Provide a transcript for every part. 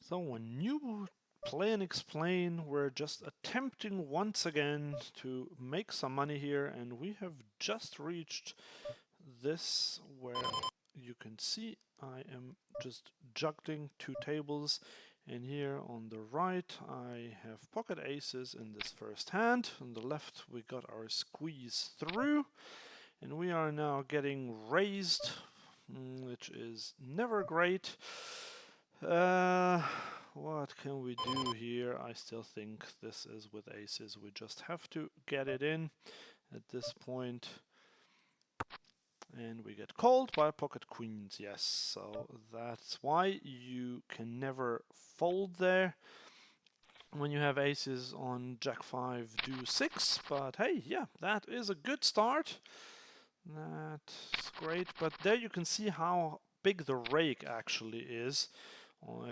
So a new Play and Explain, we're just attempting once again to make some money here, and we have just reached this where you can see I am just juggling two tables, and here on the right I have pocket aces in this first hand. On the left we got our squeeze through, and we are now getting raised, which is never great. What can we do here? I still think this is with aces. We just have to get it in at this point. And we get called by pocket queens, yes. So that's why you can never fold there when you have aces on jack 5, deuce 6. But hey, yeah, that is a good start. That's great. But there you can see how big the rake actually is.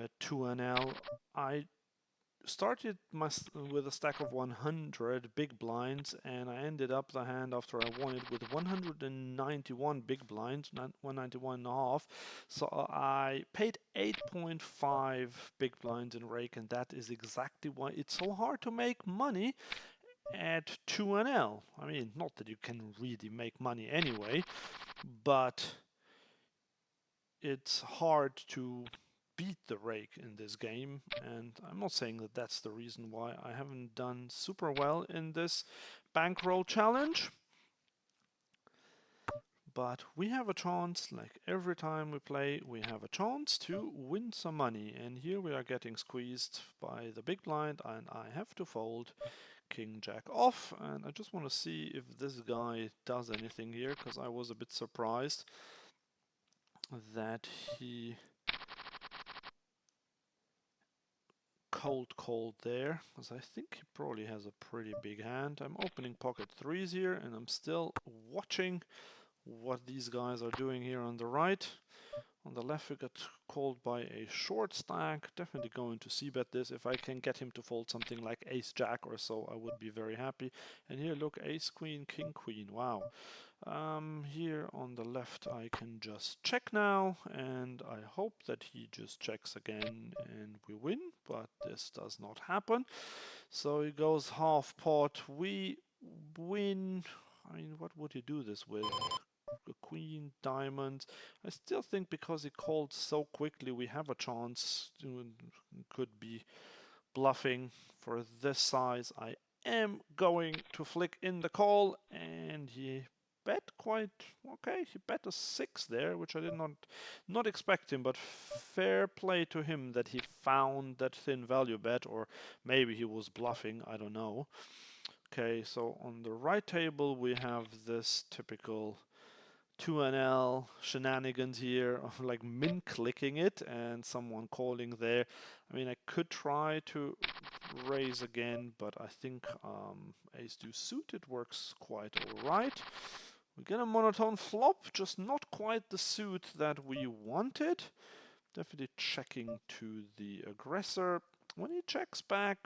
At 2NL, I started with a stack of 100 big blinds, and I ended up the hand after I won it with 191 big blinds, 191 and a half. So I paid 8.5 big blinds in rake, and that is exactly why it's so hard to make money at 2NL. I mean, not that you can really make money anyway, but it's hard to beat the rake in this game, and I'm not saying that that's the reason why I haven't done super well in this bankroll challenge, but we have a chance. Like every time we play, we have a chance to win some money, and here we are getting squeezed by the big blind, and I have to fold king jack off. And I just want to see if this guy does anything here, because I was a bit surprised that he cold there, because I think he probably has a pretty big hand. I'm opening pocket threes here, and I'm still watching what these guys are doing here on the right. On the left we got called by a short stack. Definitely going to c-bet this. If I can get him to fold something like ace jack or so, I would be very happy. And here look, ace queen, king queen. Wow. Here on the left I can just check now, and I hope that he just checks again and we win, but this does not happen. So he goes half pot, we win. I mean, what would he do this with? A queen, diamond. I still think because he called so quickly we have a chance to, could be bluffing. For this size I am going to flick in the call, and he bet quite okay. He bet a 6 there, which I did not expect him, but fair play to him that he found that thin value bet, or maybe he was bluffing, I don't know. Okay, so on the right table we have this typical 2NL shenanigans here of like min clicking it and someone calling there. I mean, I could try to raise again, but I think ace deuce suited works quite alright. We get a monotone flop, just not quite the suit that we wanted. Definitely checking to the aggressor. When he checks back,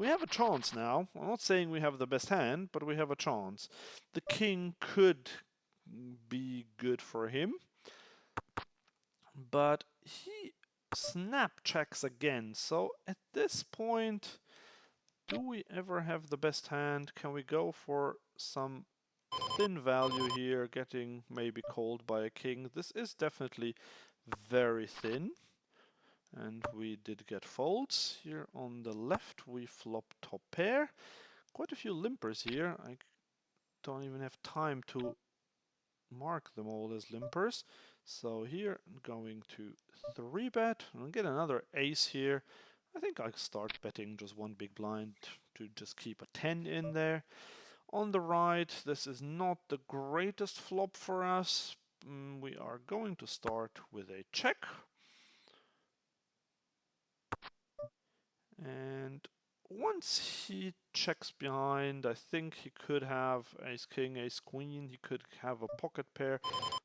we have a chance now. I'm not saying we have the best hand, but we have a chance. The king could be good for him, but he snap checks again. So at this point, do we ever have the best hand? Can we go for some thin value here, getting maybe called by a king? This is definitely very thin, and we did get folds. Here on the left we flop top pair. Quite a few limpers here. I don't even have time to mark them all as limpers. So here I'm going to 3-bet and get another ace here. I think I'll start betting just one big blind to just keep a 10 in there. On the right, this is not the greatest flop for us. We are going to start with a check. And once he checks behind, I think he could have ace king, ace queen. He could have a pocket pair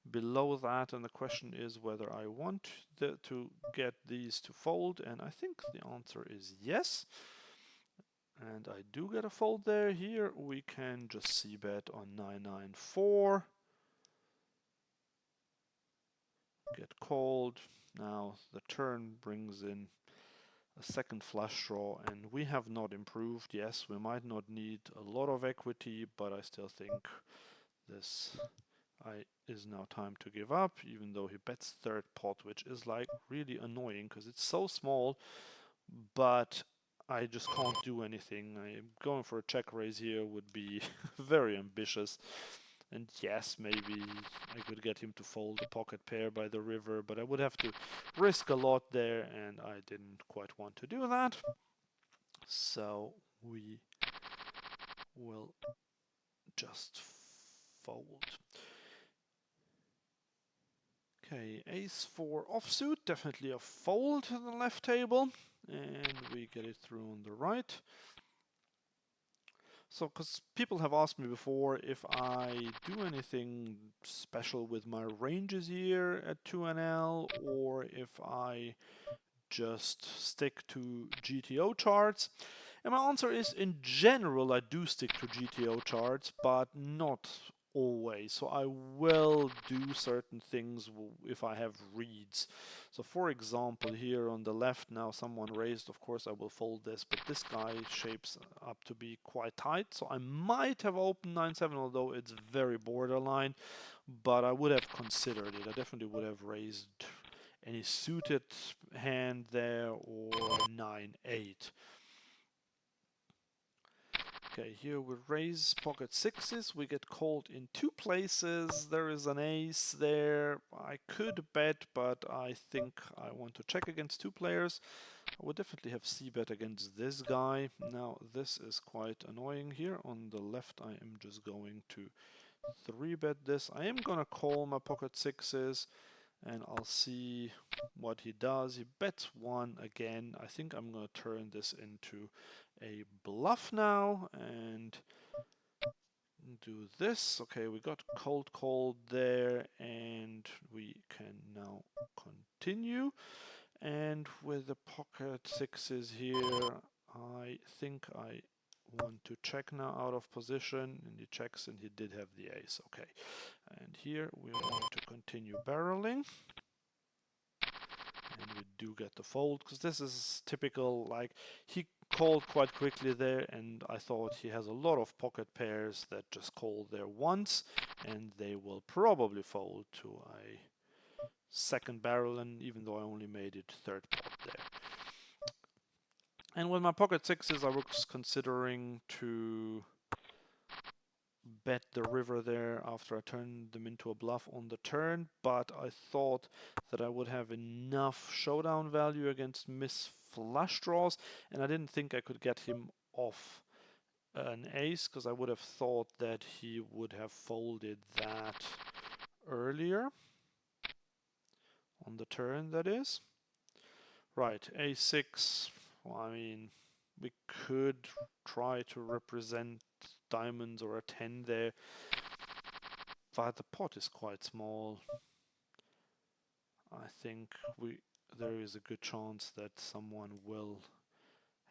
below that, and the question is whether I want to get these to fold, and I think the answer is yes. And I do get a fold there. Here we can just c-bet on 994. Get called. Now the turn brings in a second flush draw, and we have not improved. Yes, we might not need a lot of equity, but I still think this is now time to give up, even though he bets third pot, which is like really annoying because it's so small, but I just can't do anything. Going for a check raise here would be very ambitious. And yes, maybe I could get him to fold a pocket pair by the river, but I would have to risk a lot there, and I didn't quite want to do that. So we will just fold. Okay, ace-4 offsuit, definitely a fold to the left table, and we get it through on the right. So, because people have asked me before if I do anything special with my ranges here at 2NL, or if I just stick to GTO charts. And my answer is, in general, I do stick to GTO charts, but not always. So I will do certain things if I have reads. So for example, here on the left now someone raised, of course I will fold this, but this guy shapes up to be quite tight. So I might have opened 9-7, although it's very borderline, but I would have considered it. I definitely would have raised any suited hand there or 9-8. Okay, here we raise pocket sixes, we get called in two places, there is an ace there, I could bet, but I think I want to check against two players. I would definitely have c-bet against this guy. Now this is quite annoying here. On the left I am just going to 3-bet this. I am gonna call my pocket sixes, and I'll see what he does. He bets one again. I think I'm going to turn this into a bluff now and do this. Okay, we got cold called there, and we can now continue. And with the pocket sixes here, I think I want to check now out of position, and he checks, and he did have the ace. Okay, and here we want to continue barreling. And we do get the fold, because this is typical, like, he called quite quickly there, and I thought he has a lot of pocket pairs that just call there once, and they will probably fold to a second barrel, and even though I only made it third pot there. And with my pocket sixes, I was considering to bet the river there after I turned them into a bluff on the turn, but I thought that I would have enough showdown value against miss flush draws, and I didn't think I could get him off an ace, because I would have thought that he would have folded that earlier on the turn, that is. Right, a6, well, I mean, we could try to represent diamonds or a 10 there, but the pot is quite small. I think there is a good chance that someone will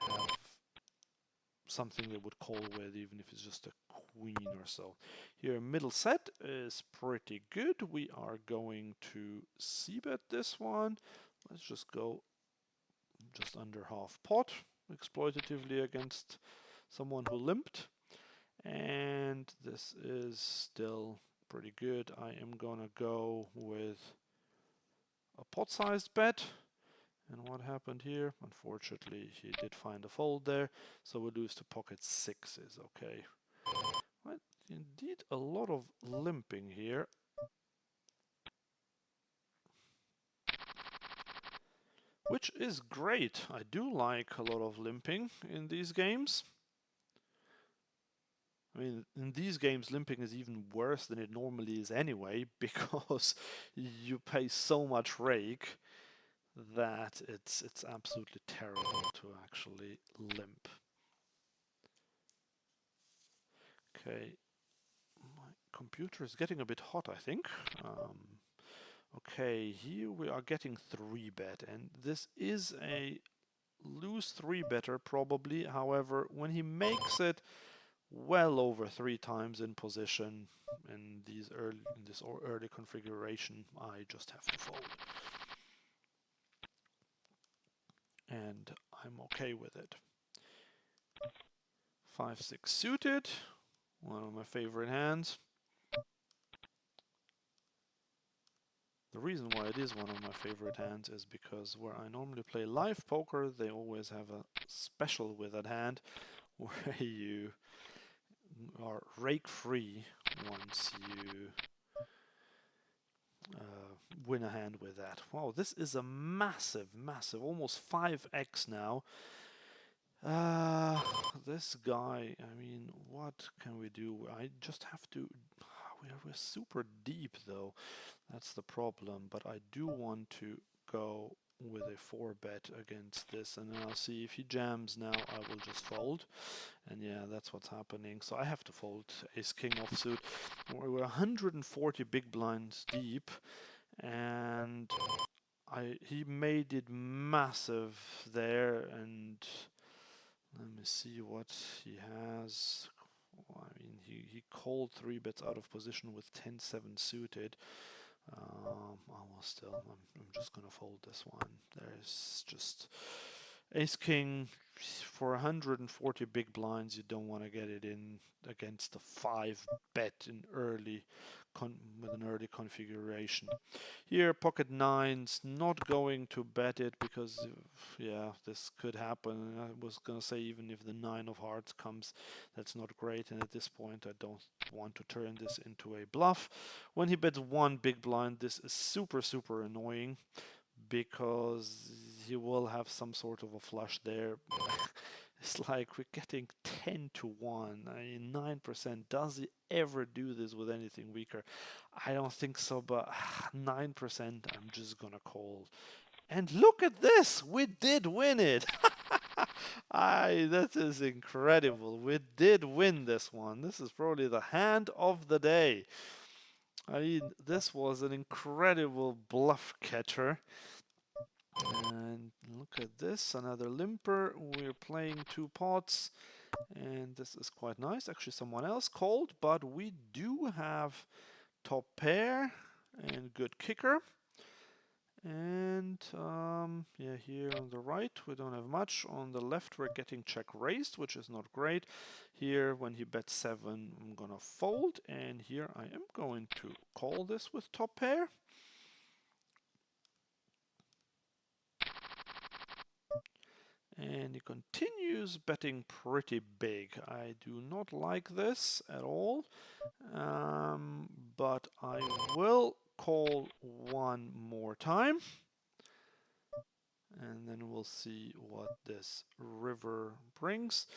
have something they would call with, even if it's just a queen or so. Here, middle set is pretty good. We are going to c-bet this one. Let's just go just under half pot, exploitatively against someone who limped. And this is still pretty good. I am gonna go with a pot-sized bet. And what happened here? Unfortunately, he did find a fold there, so we lose to pocket sixes. Okay. Well, indeed, a lot of limping here. Which is great. I do like a lot of limping in these games. I mean, in these games, limping is even worse than it normally is anyway, because you pay so much rake that it's absolutely terrible to actually limp. Okay, my computer is getting a bit hot, I think. Okay, here we are getting 3-bet, and this is a loose 3-better probably. However, when he makes it well over 3 times in position in this early configuration, I just have to fold. And I'm okay with it. 5-6 suited, one of my favorite hands. The reason why it is one of my favorite hands is because where I normally play live poker, they always have a special with that hand where you are rake free once you win a hand with that. Wow, this is a massive, almost 5x now. This guy, I mean, what can we do? I just have to... We're super deep though, that's the problem, but I do want to go with a 4-bet against this, and then I'll see if he jams now, I will just fold. And yeah, that's what's happening. So I have to fold ace-king offsuit. We're 140 big blinds deep, and he made it massive there, and let me see what he has. I mean, he called 3-bets out of position with 10-7 suited. I'm just gonna fold this one. There's just ace-king for 140 big blinds. You don't want to get it in against a 5-bet in with an early configuration. Here, pocket nines, not going to bet it because, yeah, this could happen. I was going to say even if the 9 of hearts comes, that's not great. And at this point, I don't want to turn this into a bluff. When he bets 1 big blind, this is super, super annoying because he will have some sort of a flush there. It's like we're getting 10-1. I mean, 9%. Does he ever do this with anything weaker? I don't think so, but 9%, I'm just gonna call. And look at this! We did win it! That is incredible. We did win this one. This is probably the hand of the day. I mean, this was an incredible bluff catcher. And look at this, another limper. We're playing 2 pots, and this is quite nice. Actually, someone else called, but we do have top pair and good kicker. And yeah, here on the right we don't have much. On the left we're getting check raised, which is not great. Here when he bets 7, I'm gonna fold, and here I am going to call this with top pair. And he continues betting pretty big. I do not like this at all, but I will call one more time. And then we'll see what this river brings.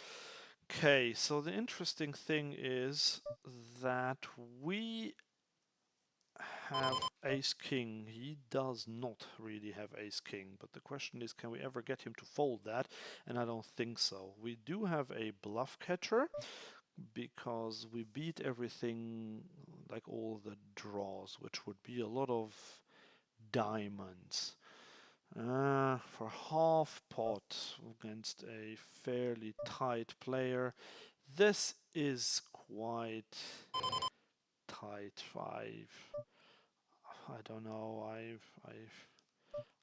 Okay, so the interesting thing is that we have ace-king. He does not really have ace-king, but the question is, can we ever get him to fold that? And I don't think so. We do have a bluff catcher because we beat everything, like all the draws, which would be a lot of diamonds. For half pot against a fairly tight player, this is quite tight. I don't know.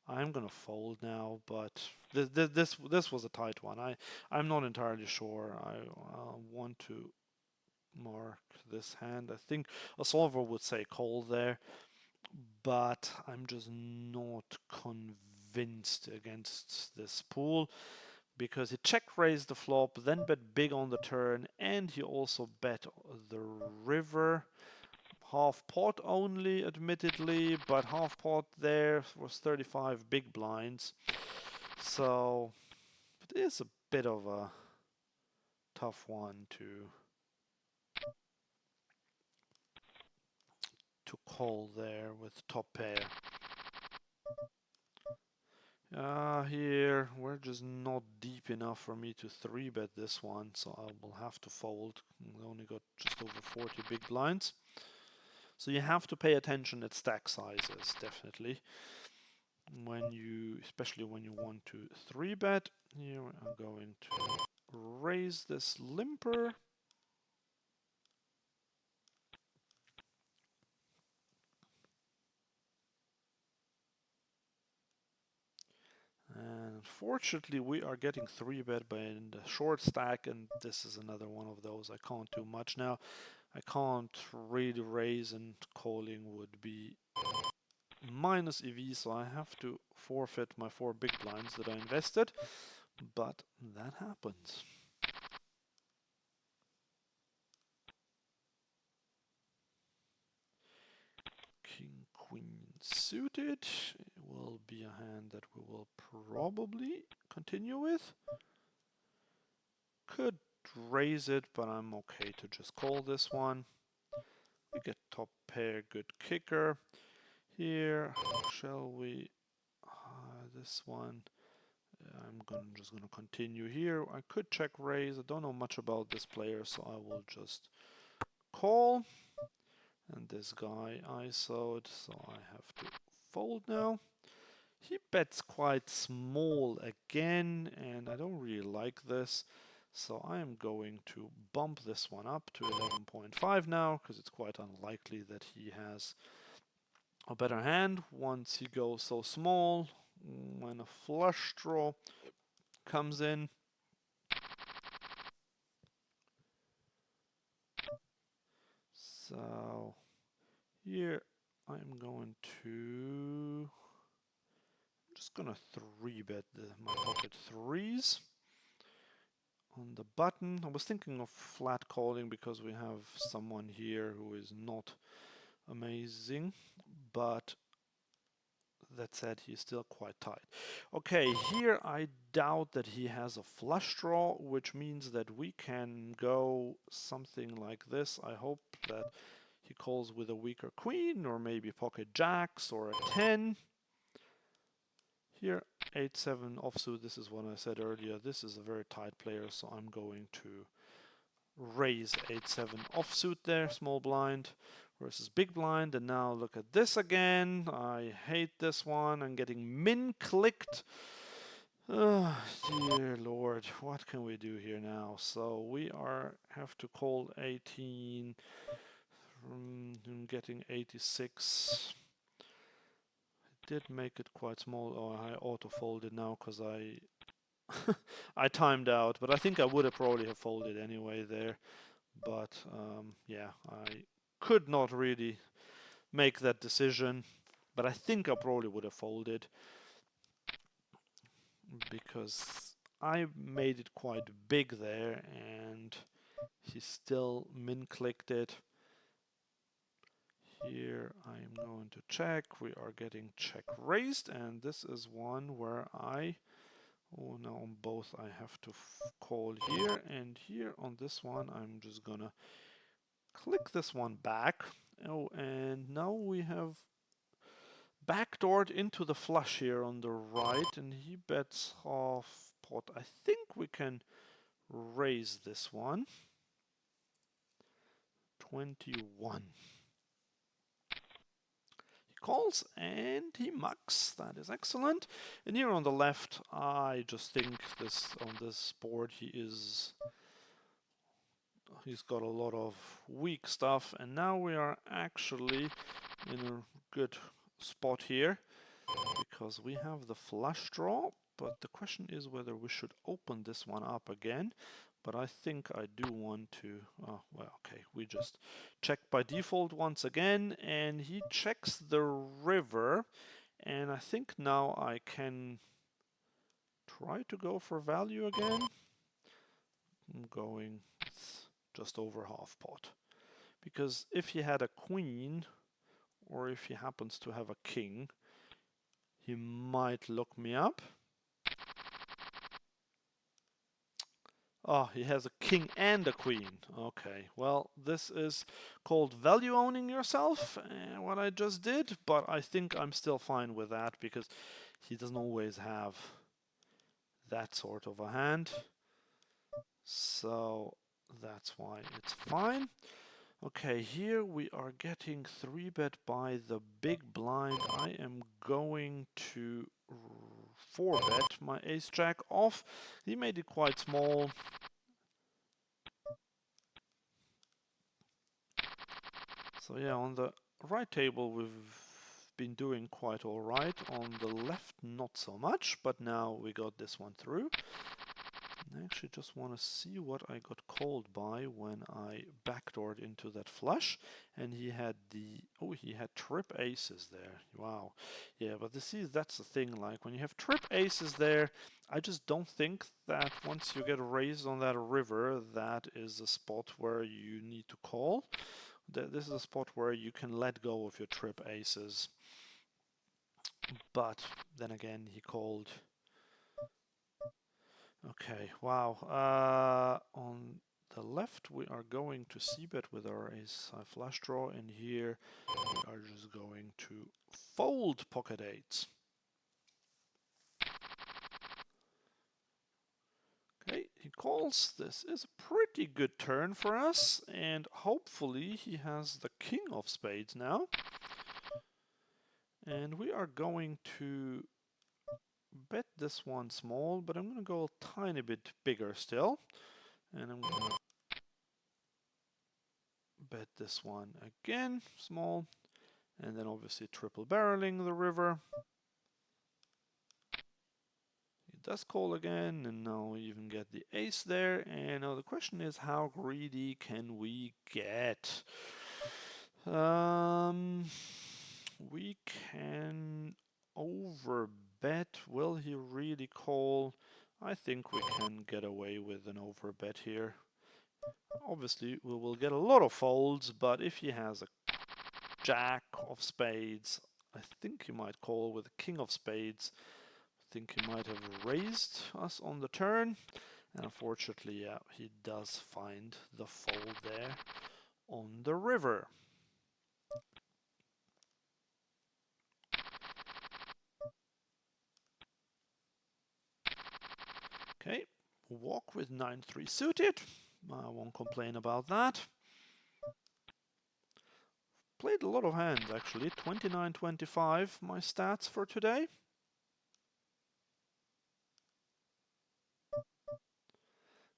I'm gonna fold now, but this was a tight one. I'm not entirely sure. I want to mark this hand. I think a solver would say call there, but I'm just not convinced against this pool because he check raised the flop, then bet big on the turn, and he also bet the river. Half pot only, admittedly, but half pot there was 35 big blinds. So it is a bit of a tough one to call there with top pair. Here we're just not deep enough for me to 3-bet this one, so I will have to fold. We only got just over 40 big blinds. So you have to pay attention at stack sizes, definitely. Especially when you want to 3-bet. Here I'm going to raise this limper. And Unfortunately, we are getting 3-bet by in the short stack, and this is another one of those. I can't do much now. I can't really raise, and calling would be minus EV, so I have to forfeit my 4 big blinds that I invested, but that happens. King, queen suited. It will be a hand that we will probably continue with. Could raise it, but I'm okay to just call this one. We get top pair, good kicker. Here, shall we? This one, just gonna continue here. I could check raise. I don't know much about this player, so I will just call. And this guy ISO'd, so I have to fold now. He bets quite small again, and I don't really like this. So I am going to bump this one up to 11.5 now, because it's quite unlikely that he has a better hand once he goes so small. When a flush draw comes in, so here I'm going to just gonna 3-bet my pocket threes on the button. I was thinking of flat calling because we have someone here who is not amazing, but that said, he's still quite tight. Okay, here I doubt that he has a flush draw, which means that we can go something like this. I hope that he calls with a weaker queen, or maybe pocket jacks, or a 10. Here, 8-7 offsuit, this is what I said earlier. This is a very tight player, so I'm going to raise 8-7 offsuit there, small blind versus big blind. And now look at this again. I hate this one. I'm getting min clicked. Oh, dear Lord, what can we do here now? So we have to call 18, getting 86. Did make it quite small. Oh, I auto folded now because I I timed out, but I think I would have probably have folded anyway there. But yeah, I could not really make that decision, but I think I probably would have folded because I made it quite big there, and he still min clicked it. Here I'm going to check. We are getting check raised, and this is one where oh, now on both I have to call here, and here on this one I'm just gonna click this one back. Oh, and now we have backdoored into the flush here on the right, and he bets half pot. I think we can raise this one. 21. Calls and he mucks. That is excellent. And here on the left, I just think on this board he's got a lot of weak stuff, and now we are actually in a good spot here because we have the flush draw, but the question is whether we should open this one up again. But I think I do want to, oh, well, okay, we just check by default once again, and he checks the river, and I think now I can try to go for value again. I'm going just over half pot, because if he had a queen, or if he happens to have a king, he might look me up. Oh, he has a king and a queen. Okay, well, this is called value owning yourself, what I just did, but I think I'm still fine with that because he doesn't always have that sort of a hand. So that's why it's fine. Okay, here we are getting 3-bet by the big blind. I am going to 4-bet my ace jack off. He made it quite small. So yeah, on the right table we've been doing quite all right. On the left, not so much, but now we got this one through. I actually just want to see what I got called by when I backdoored into that flush, and he had he had trip aces there. Wow. Yeah, but that's the thing, like when you have trip aces there, I just don't think that once you get raised on that river, that is a spot where you need to call. This is a spot where you can let go of your trip aces. But then again, he called. Okay, wow. On the left, we are going to c-bet with our ace-high flush draw, and here we are just going to fold pocket eights. Okay, he calls. This is a pretty good turn for us, and hopefully he has the king of spades now. And we are going to bet this one small, but I'm going to go a tiny bit bigger still. And I'm going to bet this one again, small. And then obviously triple barreling the river. He does call again, and now we even get the ace there. And now the question is, how greedy can we get? We can overbet. Will he really call? I think we can get away with an overbet here. Obviously, we will get a lot of folds, but if he has a jack of spades, I think he might call with a king of spades. I think he might have raised us on the turn. And unfortunately, yeah, he does find the fold there on the river. Okay, walk with 9-3 suited. I won't complain about that. Played a lot of hands actually, 29-25 my stats for today.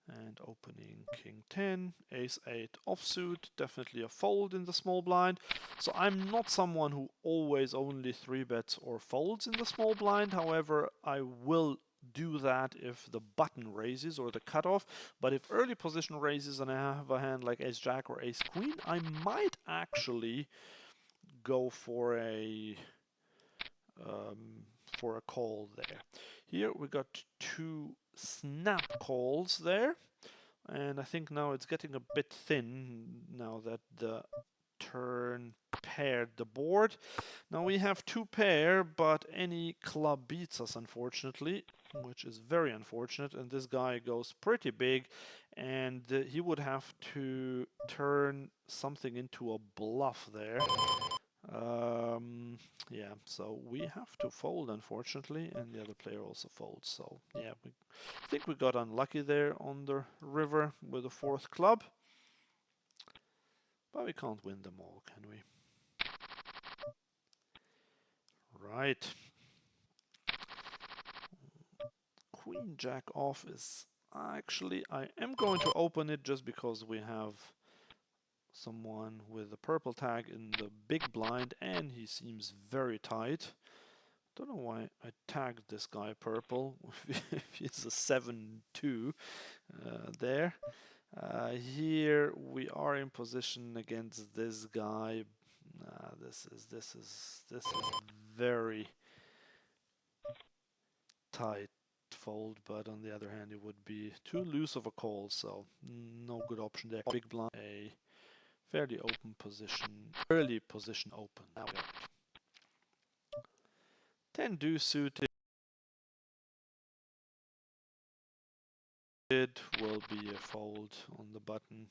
And opening king 10, ace 8 offsuit, definitely a fold in the small blind. So I'm not someone who always only 3-bets or folds in the small blind. However, I will do that if the button raises or the cutoff. But if early position raises and I have a hand like ace jack or ace queen, I might actually go for a call there. Here we got 2 snap calls there, and I think now it's getting a bit thin now that the turn paired the board. Now we have 2 pair, but any club beats us, unfortunately, which is very unfortunate, and this guy goes pretty big, and he would have to turn something into a bluff there. Yeah, so we have to fold, unfortunately, and the other player also folds. So yeah, I think we got unlucky there on the river with the 4th club, but we can't win them all, can we? Right. Queen jack off is actually, I am going to open it just because we have someone with a purple tag in the big blind, and he seems very tight. Don't know why I tagged this guy purple if he's a 7-2 there. Here we are in position against this guy. This is very tight fold, but on the other hand, it would be too loose of a call, so no good option there. Big blind, a fairly open position, early position open. Now 10 deuce suited will be a fold on the button.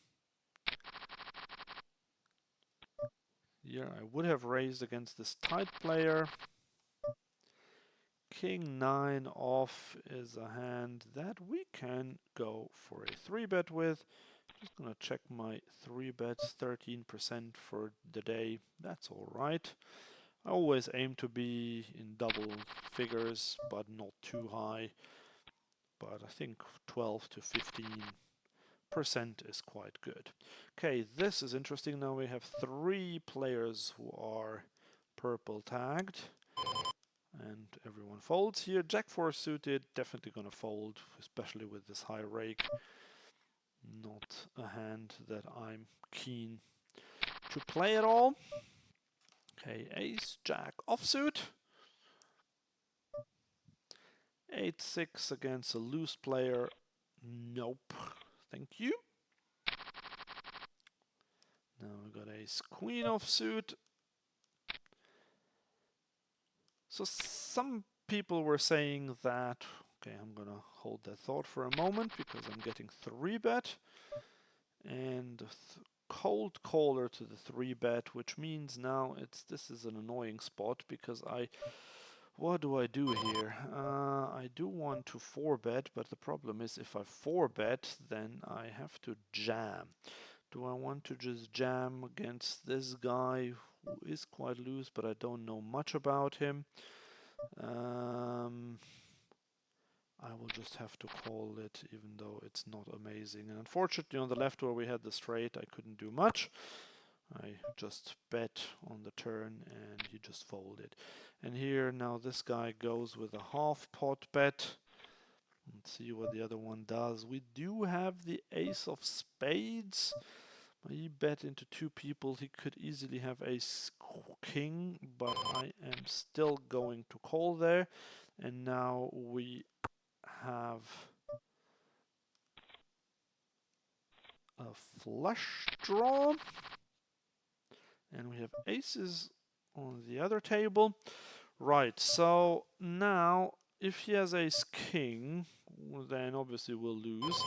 Here I would have raised against this tight player. King 9 off is a hand that we can go for a 3-bet with. Just gonna check my 3-bets, 13% for the day. That's all right. I always aim to be in double figures, but not too high. But I think 12 to 15% is quite good. Okay, this is interesting. Now we have 3 players who are purple tagged. And everyone folds here. Jack 4 suited, definitely gonna fold, especially with this high rake. Not a hand that I'm keen to play at all. Okay, ace, jack offsuit. 8-6 against a loose player. Nope. Thank you. Now we got ace, queen offsuit. So some people were saying that, okay, I'm gonna hold that thought for a moment because I'm getting 3-bet. And cold caller to the 3-bet, which means now this is an annoying spot because what do I do here? I do want to 4-bet, but the problem is if I 4-bet, then I have to jam. Do I want to just jam against this guy who is quite loose, but I don't know much about him? I will just have to call it, even though it's not amazing. And unfortunately, on the left where we had the straight, I couldn't do much. I just bet on the turn, and he just folded. And here, now this guy goes with a half-pot bet. Let's see what the other one does. We do have the ace of spades. He bet into 2 people. He could easily have ace king, but I am still going to call there. And now we have a flush draw, and we have aces on the other table. Right, so now if he has ace king, then obviously we'll lose.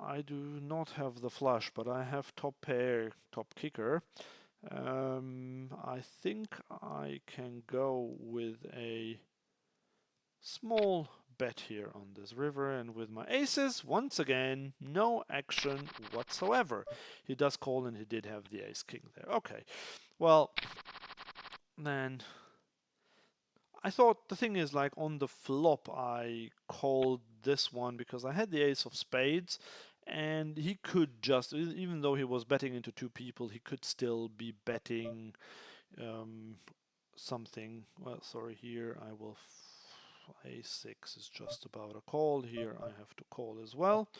I do not have the flush, but I have top pair, top kicker. I think I can go with a small bet here on this river, and with my aces, once again, no action whatsoever. He does call, and he did have the ace king there. Okay, well, then I thought the thing is, like, on the flop I called this one because I had the ace of spades, and he could just, even though he was betting into 2 people, he could still be betting something. Well, sorry, here I will a6 is just about a call. Here I have to call as well.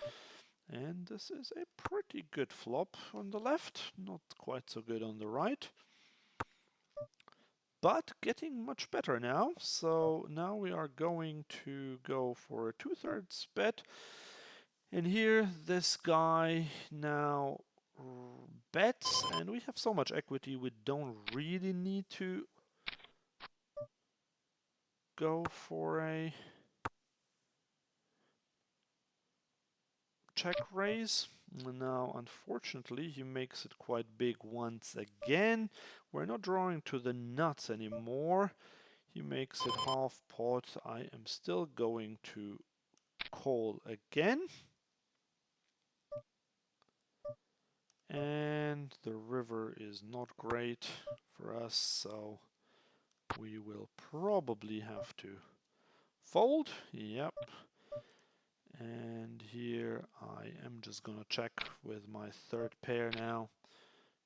And this is a pretty good flop on the left, not quite so good on the right. But getting much better now. So now we are going to go for a 2/3 bet. And here this guy now bets, and we have so much equity we don't really need to go for a check raise. Now, unfortunately, he makes it quite big once again. We're not drawing to the nuts anymore. He makes it half pot. I am still going to call again. And the river is not great for us, so we will probably have to fold. Yep. And here I am just gonna check with my 3rd pair now.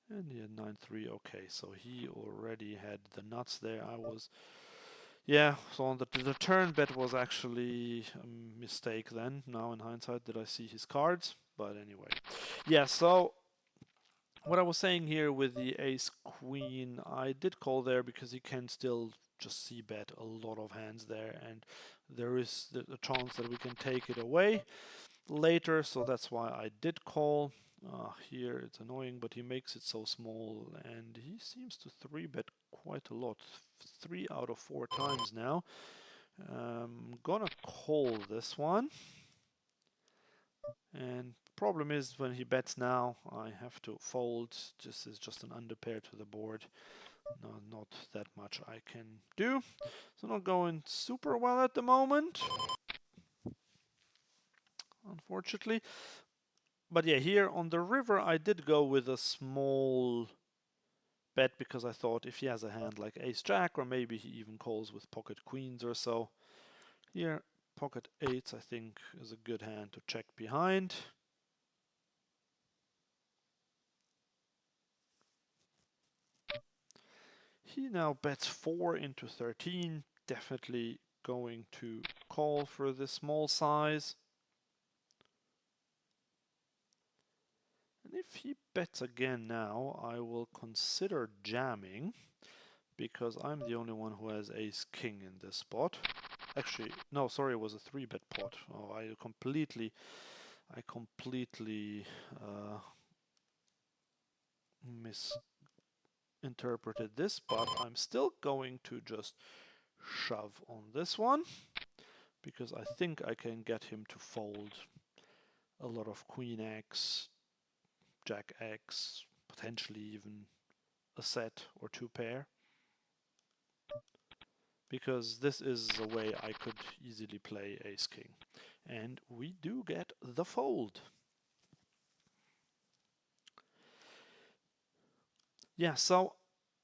And he had 9-3. Okay, so he already had the nuts there. I was, yeah, so on the turn bet was actually a mistake then. Now in hindsight, did I see his cards? But anyway, yeah, so what I was saying here with the ace queen, I did call there because he can still just c-bet a lot of hands there, and there is the chance that we can take it away later, so that's why I did call. Here it's annoying, but he makes it so small, and he seems to 3-bet quite a lot, 3 out of 4 times now. I'm gonna call this one, and problem is when he bets now, I have to fold. This is just an underpair to the board. No, not that much I can do. So not going super well at the moment, unfortunately. But yeah, here on the river I did go with a small bet because I thought if he has a hand like ace-jack, or maybe he even calls with pocket queens or so. Here, pocket eights I think is a good hand to check behind. He now bets 4 into 13, definitely going to call for this small size. And if he bets again now, I will consider jamming, because I'm the only one who has ace-king in this spot. Actually, no, sorry, it was a 3-bet pot. Oh, I completely misinterpreted this, but I'm still going to just shove on this one, because I think I can get him to fold a lot of queen X, jack X, potentially even a set or 2 pair, because this is a way I could easily play ace king. And we do get the fold. Yeah, so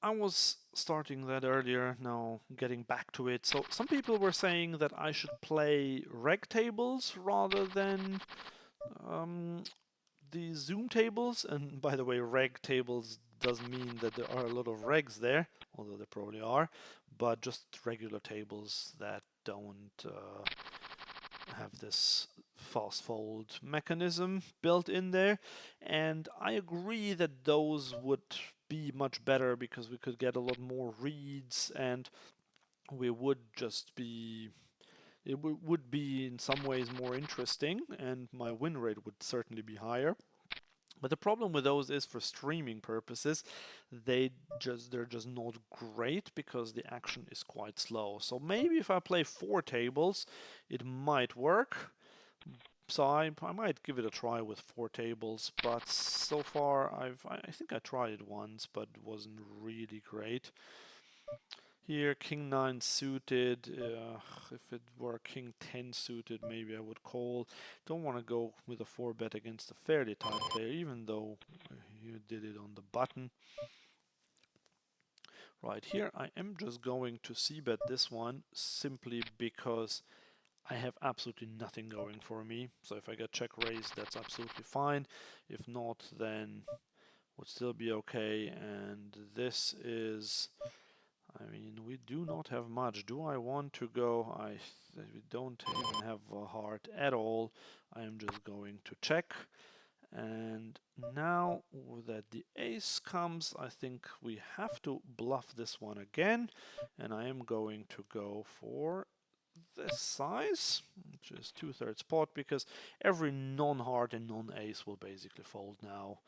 I was starting that earlier, now getting back to it. So some people were saying that I should play reg tables rather than the Zoom tables. And by the way, reg tables doesn't mean that there are a lot of regs there, although there probably are, but just regular tables that don't have this fast fold mechanism built in there. And I agree that those would be much better, because we could get a lot more reads, and we would just be, it would be in some ways more interesting, and my win rate would certainly be higher. But the problem with those is, for streaming purposes, they're just not great, because the action is quite slow. So maybe if I play 4 tables, it might work. So I might give it a try with 4 tables, but so far I think I tried it once, but it wasn't really great. Here, king 9 suited. If it were king 10 suited, maybe I would call. Don't want to go with a 4-bet against a fairly tight player, even though you did it on the button. Right here, I am just going to c-bet this one, simply because I have absolutely nothing going for me. So if I get check raised, that's absolutely fine. If not, then would still be okay. And this is, I mean, we do not have much. Do I want to go? We don't even have a heart at all. I am just going to check. And now that the ace comes, I think we have to bluff this one again. And I am going to go for this size, which is 2/3 pot, because every non-heart and non-ace will basically fold now,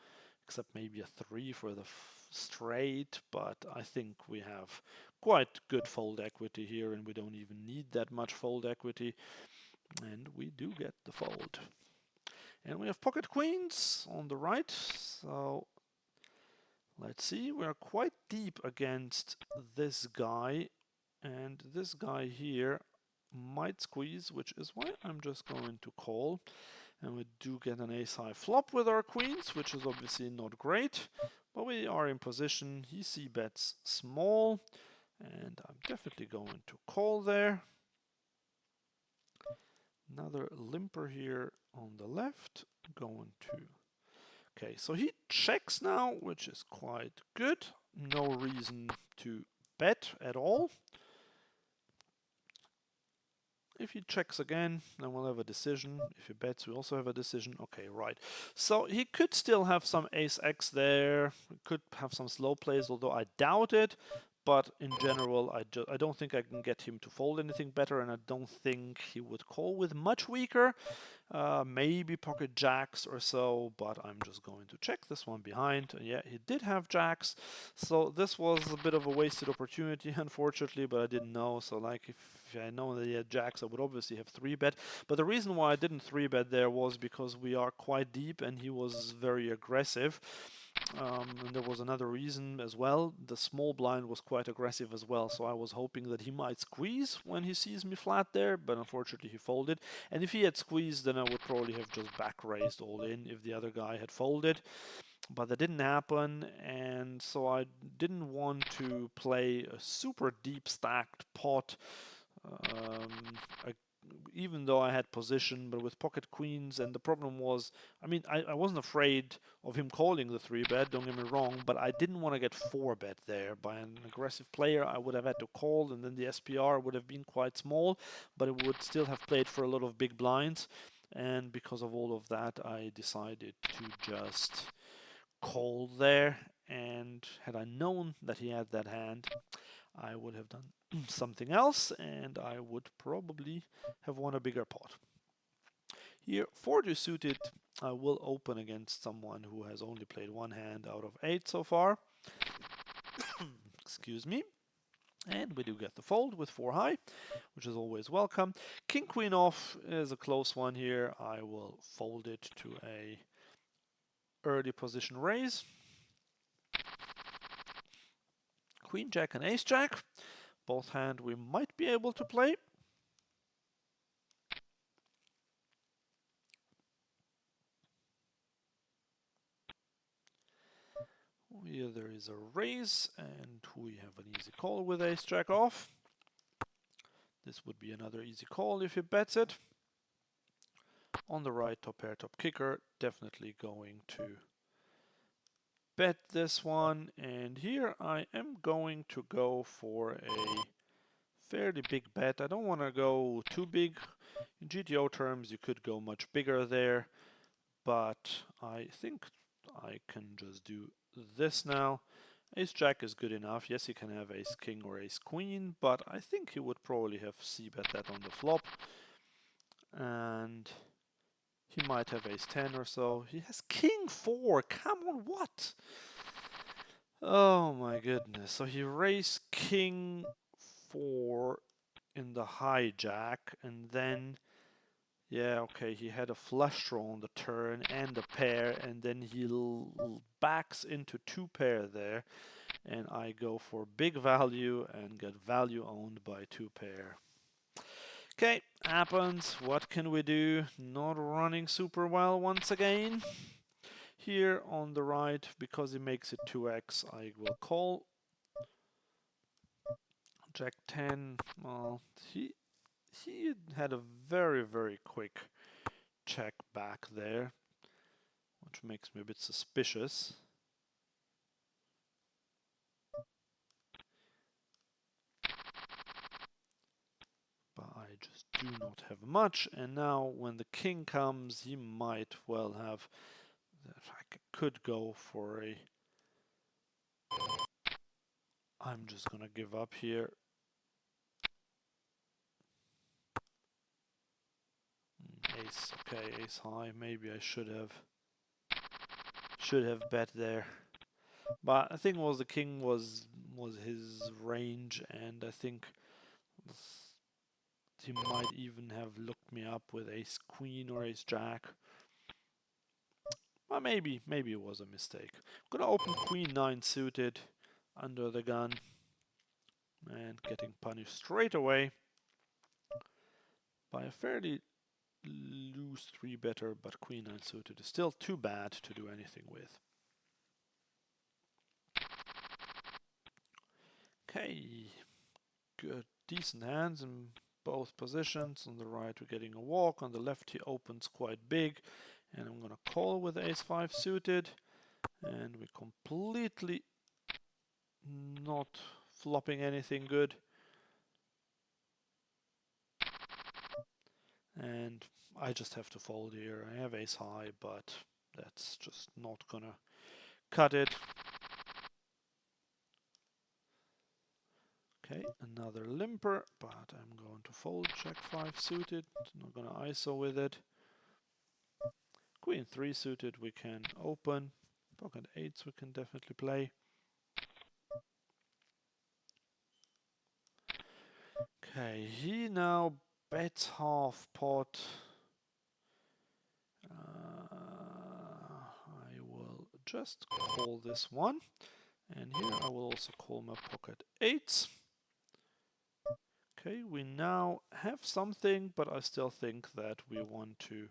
except maybe a 3 for the straight, but I think we have quite good fold equity here, and we don't even need that much fold equity, and we do get the fold. And we have pocket queens on the right, so let's see, we're quite deep against this guy, and this guy here might squeeze, which is why I'm just going to call. And we do get an ace-high flop with our queens, which is obviously not great, but we are in position. He c-bets small, and I'm definitely going to call there. Another limper here on the left, going to... Okay, so he checks now, which is quite good. No reason to bet at all. If he checks again, then we'll have a decision. If he bets, we also have a decision. Okay, right. So he could still have some ace-x there. He could have some slow plays, although I doubt it. But in general, I don't think I can get him to fold anything better, and I don't think he would call with much weaker. Maybe pocket jacks or so, but I'm just going to check this one behind. And yeah, he did have jacks, so this was a bit of a wasted opportunity, unfortunately, but I didn't know. So like, if I know that he had jacks, I would obviously have 3-bet. But the reason why I didn't 3-bet there was because we are quite deep and he was very aggressive. And there was another reason as well. The small blind was quite aggressive as well, so I was hoping that he might squeeze when he sees me flat there, but unfortunately he folded. And if he had squeezed, then I would probably have just back raised all in if the other guy had folded. But that didn't happen, and so I didn't want to play a super deep stacked pot even though I had position, but with pocket queens, and the problem was, I mean, I wasn't afraid of him calling the 3-bet, don't get me wrong, but I didn't want to get 4-bet there. By an aggressive player, I would have had to call, and then the SPR would have been quite small, but it would still have played for a lot of big blinds, and because of all of that, I decided to just call there, and had I known that he had that hand, I would have done something else, and I would probably have won a bigger pot. Here, 40 suited, I will open against someone who has only played one hand out of 8 so far. Excuse me. And we do get the fold with 4 high, which is always welcome. King Queen off is a close one here. I will fold it to a early position raise. Queen Jack and Ace Jack. Both hand we might be able to play. Here there is a raise, and we have an easy call with Ace Jack off. This would be another easy call if he bets it. On the right, top pair, top kicker, definitely going to bet this one. And here I am going to go for a fairly big bet. I don't want to go too big. In GTO terms, you could go much bigger there, but I think I can just do this now. Ace Jack is good enough. Yes, he can have Ace King or Ace Queen, but I think he would probably have c-bet that on the flop. And he might have Ace 10 or so. He has King 4. Come on, what? Oh my goodness. So he raised King 4 in the hijack, and then, yeah, okay, he had a flush draw on the turn and a pair, and then he backs into 2 pair there, and I go for big value and get value owned by 2 pair. Okay, happens. What can we do? Not running super well once again. Here on the right, because he makes it 2x, I will call. Jack 10, well, he had a very, very quick check back there, which makes me a bit suspicious. But I just do not have much, and now when the king comes, he might well have. I could go for a. I'm just gonna give up here. Ace, okay, ace high. Maybe I should have bet there. But I think was the king was his range, and I think he might even have looked me up with ace queen or ace jack. Well, maybe it was a mistake. I'm gonna open queen 9 suited under the gun and getting punished straight away by a fairly loose 3-better, but queen 9 suited is still too bad to do anything with. Okay, good, decent hands in both positions. On the right we're getting a walk, on the left he opens quite big, and I'm gonna call with ace 5 suited, and we're completely not flopping anything good. And I just have to fold here. I have ace high, but that's just not gonna cut it. Okay, another limper, but I'm going to fold. Jack 5 suited, not gonna ISO with it. Queen 3 suited we can open. Pocket 8s we can definitely play. Okay, he now bets half pot. I will just call this one, and here I will also call my pocket 8s. Okay, we now have something, but I still think that we want to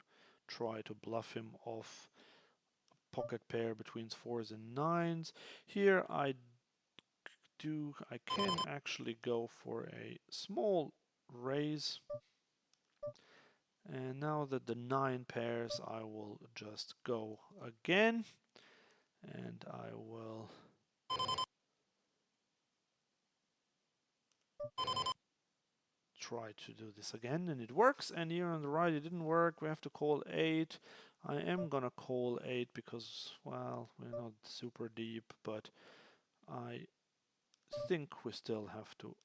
try to bluff him off pocket pair between 4s and 9s. Here I can actually go for a small raise. And now that the 9 pairs, I will just go again. And I will try to do this again, and it works. And here on the right it didn't work. We have to call 8. I am gonna call 8 because, well, we're not super deep, but I think we still have to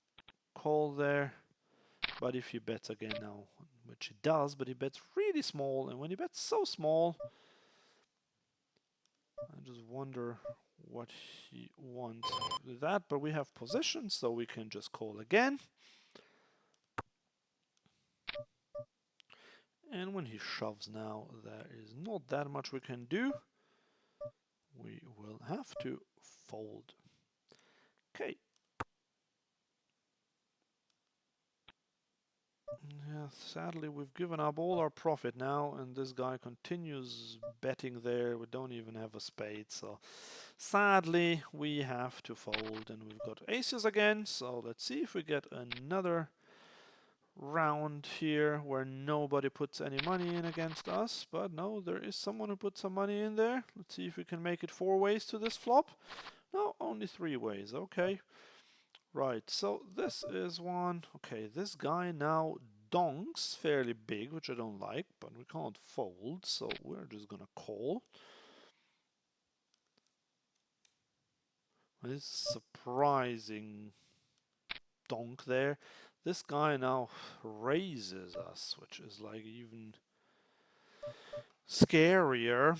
call there. But if he bets again now, which he does, but he bets really small, and when he bets so small, I just wonder what he wants with that. But we have position, so we can just call again. And when he shoves now, there is not that much we can do. We will have to fold. Okay. Yeah, sadly, we've given up all our profit now, and this guy continues betting there. We don't even have a spade, so sadly, we have to fold, and we've got aces again. So let's see if we get another round here where nobody puts any money in against us. But no, there is someone who put some money in there. Let's see if we can make it 4 ways to this flop. No, only 3 ways. Okay. Right, so this is one. Okay, this guy now donks fairly big, which I don't like, but we can't fold, so we're just gonna call. This surprising donk there. This guy now raises us, which is like even scarier.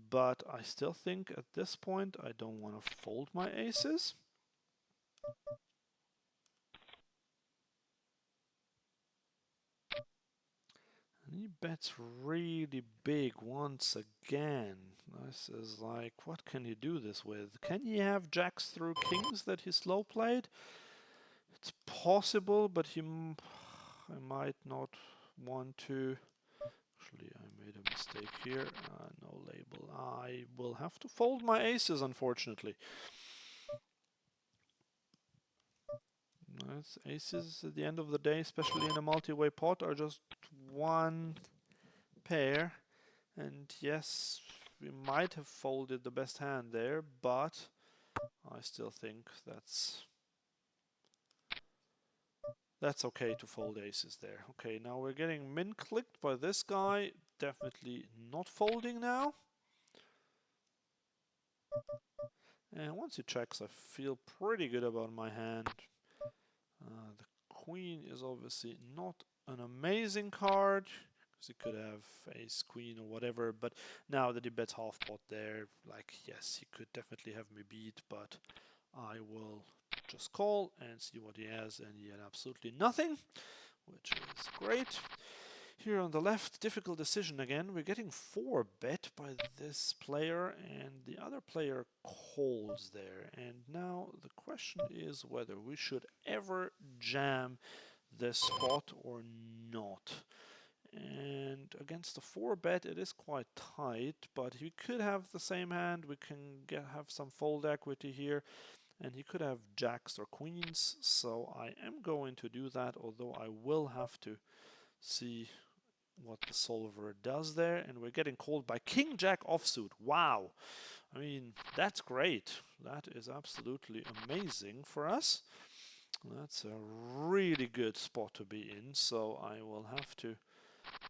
But I still think at this point I don't want to fold my aces. And he bets really big once again. This is like, what can he do this with? Can he have jacks through kings that he slow played? It's possible, but I might not want to. Actually, I made a mistake here. No label. I will have to fold my aces, unfortunately. Aces at the end of the day, especially in a multi-way pot, are just one pair. And yes, we might have folded the best hand there, but I still think that's okay to fold aces there. Okay, now we're getting min-clicked by this guy. Definitely not folding now. And once he checks, I feel pretty good about my hand. The queen is obviously not an amazing card, because he could have ace, queen, or whatever. But now that he bets half pot there, like, yes, he could definitely have me beat, but I will just call and see what he has, and he had absolutely nothing, which is great. Here on the left, difficult decision again. We're getting 4 bet by this player, and the other player calls there. And now the question is whether we should ever jam this spot or not. And against the 4 bet, it is quite tight, but he could have the same hand. We can have some fold equity here. And he could have jacks or queens, so I am going to do that, although I will have to see what the solver does there. And we're getting called by King Jack offsuit. Wow. I mean, that's great. That is absolutely amazing for us. That's a really good spot to be in, so I will have to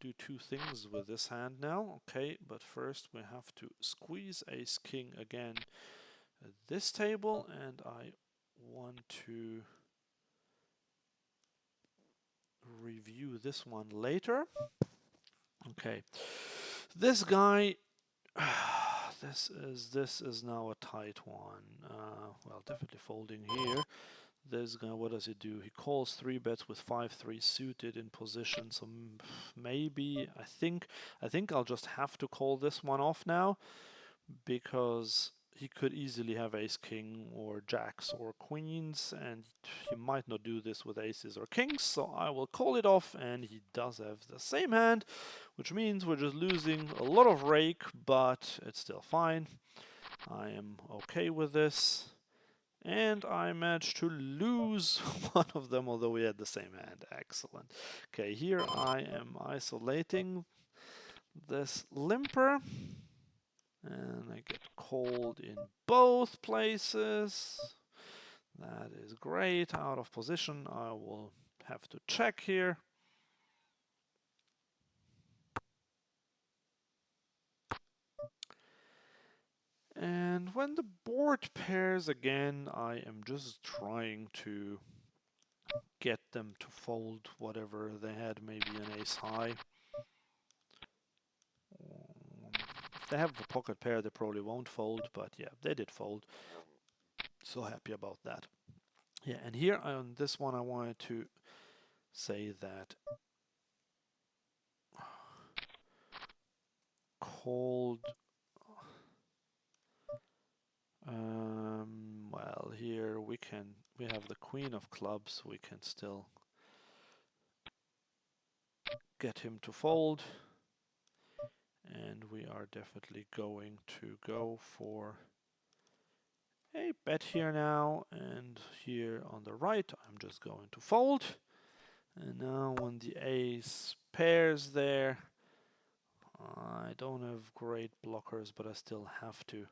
do 2 things with this hand now. Okay, but first we have to squeeze ace king again at this table, and I want to review this one later. Okay, this guy, this is now a tight one. Well, definitely folding here. This guy, what does he do? He calls 3 bets with 5-3 suited in position. So maybe I think I'll just have to call this one off now, because he could easily have ace king or jacks or queens, and he might not do this with aces or kings, so I will call it off. And he does have the same hand, which means we're just losing a lot of rake, but it's still fine. I am okay with this. And I managed to lose one of them, although we had the same hand. Excellent. Okay, here I am isolating this limper. And I get called in both places. That is great. Out of position. I will have to check here. And when the board pairs again, I am just trying to get them to fold whatever they had, maybe an ace high. If they have a pocket pair, they probably won't fold, but yeah, they did fold. So happy about that. Yeah, and here on this one, I wanted to say that called. Well, here we have the queen of clubs. We can still get him to fold. And we are definitely going to go for a bet here now. And here on the right, I'm just going to fold. And now when the ace pairs there, I don't have great blockers, but I still have to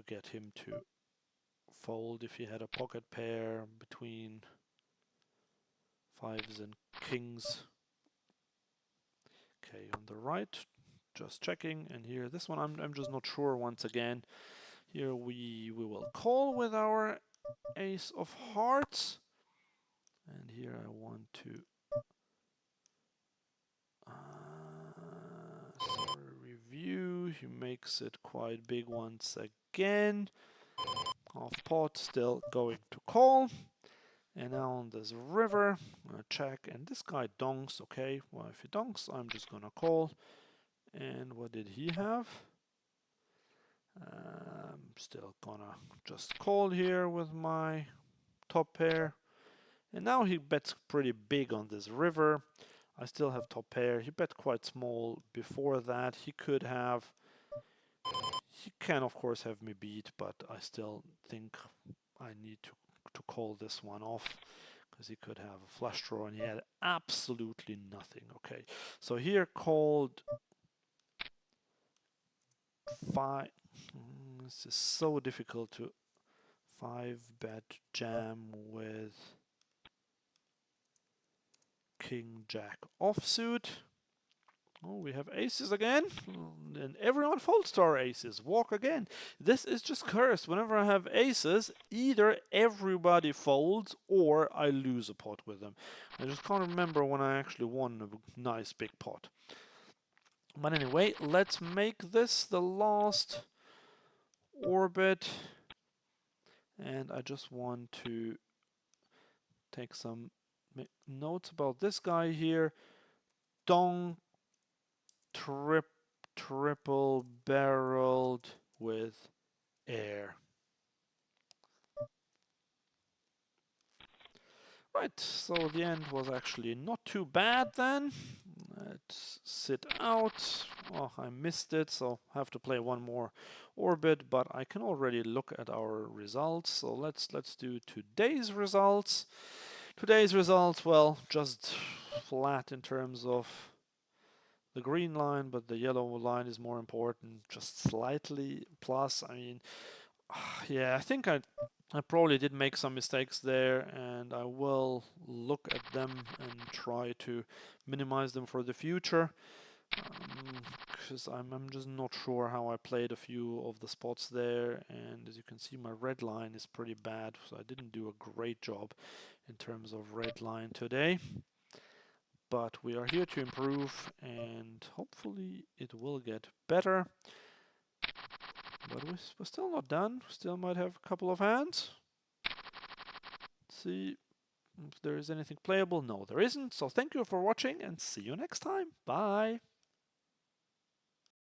get him to fold if he had a pocket pair between fives and kings. Okay, on the right, just checking, and here this one I'm just not sure once again. Here we will call with our ace of hearts, and here I want to review. He makes it quite big once again. Off pot, still going to call. And now on this river, I'm gonna check, and this guy donks. Okay, well, if he donks, I'm just gonna call. And what did he have? Still gonna just call here with my top pair. And now he bets pretty big on this river. I still have top pair. He bet quite small before that. He can of course have me beat, but I still think I need to call this one off, because he could have a flush draw and he had absolutely nothing. Okay, so here called 5. This is so difficult to 5-bet jam with king jack offsuit. Oh, we have aces again, and everyone folds to our aces. Walk again. This is just cursed. Whenever I have aces, either everybody folds or I lose a pot with them. I just can't remember when I actually won a nice big pot. But anyway, let's make this the last orbit. And I just want to take some notes about this guy here. Dong triple barreled with air. Right, so the end was actually not too bad then. Let's sit out. Oh, I missed it, so I have to play one more orbit, but I can already look at our results. So let's do today's results. Today's results, well, just flat in terms of the green line, but the yellow line is more important, just slightly plus. I mean, yeah, I think I probably did make some mistakes there, and I will look at them and try to minimize them for the future, because I'm just not sure how I played a few of the spots there, and as you can see, my red line is pretty bad, so I didn't do a great job in terms of red line today. But we are here to improve, and hopefully it will get better. But we're still not done. Still might have a couple of hands. See if there is anything playable. No, there isn't. So thank you for watching, and see you next time. Bye.